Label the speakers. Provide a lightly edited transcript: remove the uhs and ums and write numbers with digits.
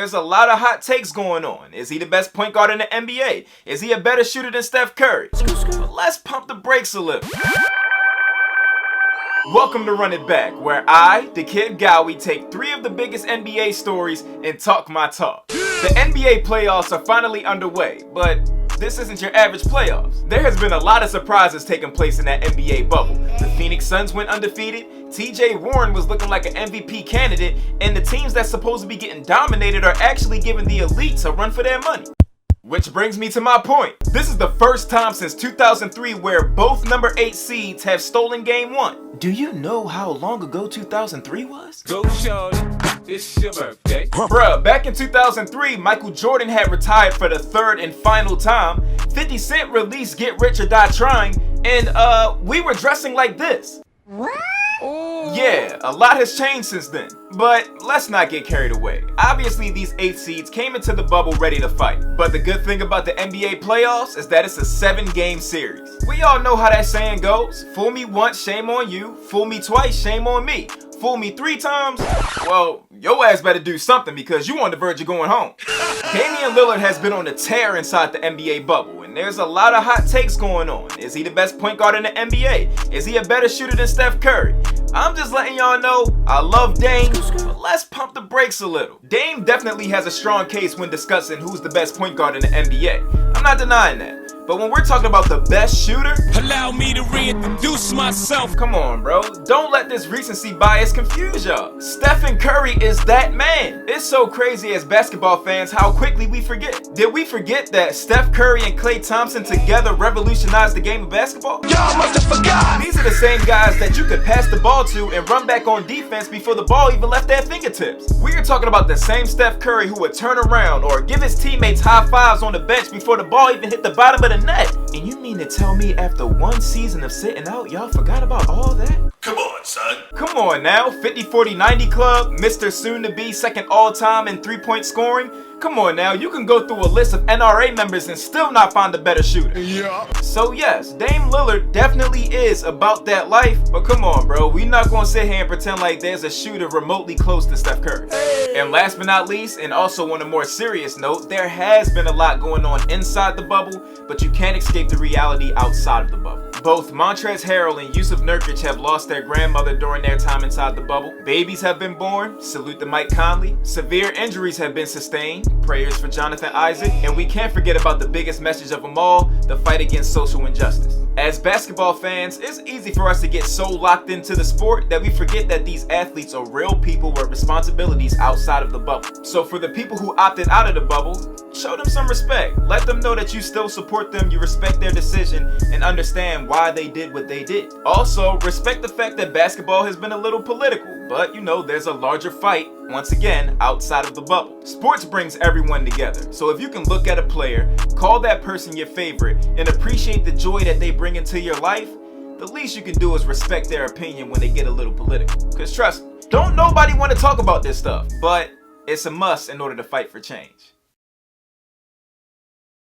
Speaker 1: There's a lot of hot takes going on. Is he the best point guard in the NBA? Is he a better shooter than Steph Curry? But let's pump the brakes a little. Welcome to Run It Back, where I, the kid Gowie, take 3 of the biggest NBA stories and talk my talk. The NBA playoffs are finally underway, but this isn't your average playoffs. There has been a lot of surprises taking place in that NBA bubble. The Phoenix Suns went undefeated, TJ Warren was looking like an MVP candidate, and the teams that's supposed to be getting dominated are actually giving the elites a run for their money. Which brings me to my point. This is the first time since 2003 where both number 8 seeds have stolen game 1. Do you know how long ago 2003 was?
Speaker 2: Go shorty, it's your birthday.
Speaker 1: Bruh, back in 2003, Michael Jordan had retired for the 3rd and final time. 50 Cent released Get Rich or Die Trying, and we were dressing like this.
Speaker 3: What?
Speaker 1: Yeah, a lot has changed since then. But let's not get carried away. Obviously, these 8 seeds came into the bubble ready to fight. But the good thing about the NBA playoffs is that it's a 7-game series. We all know how that saying goes. Fool me once, shame on you. Fool me twice, shame on me. Fool me 3 times, well, your ass better do something because you on the verge of going home. Damian Lillard has been on a tear inside the NBA bubble, and there's a lot of hot takes going on. Is he the best point guard in the NBA? Is he a better shooter than Steph Curry? I'm just letting y'all know, I love Dame, but let's pump the brakes a little. Dame definitely has a strong case when discussing who's the best point guard in the NBA. I'm not denying that. But when we're talking about the best shooter,
Speaker 2: allow me to reintroduce myself.
Speaker 1: Come on, bro. Don't let this recency bias confuse y'all. Stephen Curry is that man. It's so crazy as basketball fans how quickly we forget. Did we forget that Steph Curry and Klay Thompson together revolutionized the game of basketball?
Speaker 2: Y'all must have forgot.
Speaker 1: These are the same guys that you could pass the ball to and run back on defense before the ball even left their fingertips. We are talking about the same Steph Curry who would turn around or give his teammates high fives on the bench before the ball even hit the bottom of the net. And you mean to tell me after 1 season of sitting out, y'all forgot about all that?
Speaker 2: Come on, son.
Speaker 1: Come on now, 50-40-90 club, Mr. Soon-to-be second all-time in 3-point scoring. Come on now, you can go through a list of NRA members and still not find a better shooter.
Speaker 2: Yeah.
Speaker 1: So yes, Dame Lillard definitely is about that life, but come on bro, we not gonna sit here and pretend like there's a shooter remotely close to Steph Curry. And last but not least, and also on a more serious note, there has been a lot going on inside the bubble, but you can't escape the reality outside of the bubble. Both Montrezl Harrell and Yusuf Nurkic have lost their grandmother during their time inside the bubble. Babies have been born, salute to Mike Conley. Severe injuries have been sustained, prayers for Jonathan Isaac. And we can't forget about the biggest message of them all, the fight against social injustice. As basketball fans, it's easy for us to get so locked into the sport that we forget that these athletes are real people with responsibilities outside of the bubble. So for the people who opted out of the bubble, show them some respect. Let them know that you still support them, you respect their decision, and understand why they did what they did. Also, respect the fact that basketball has been a little political, but you know, there's a larger fight, once again, outside of the bubble. Sports brings everyone together, so if you can look at a player, call that person your favorite, and appreciate the joy that they bring into your life, the least you can do is respect their opinion when they get a little political. Cause trust me, don't nobody want to talk about this stuff, but it's a must in order to fight for change.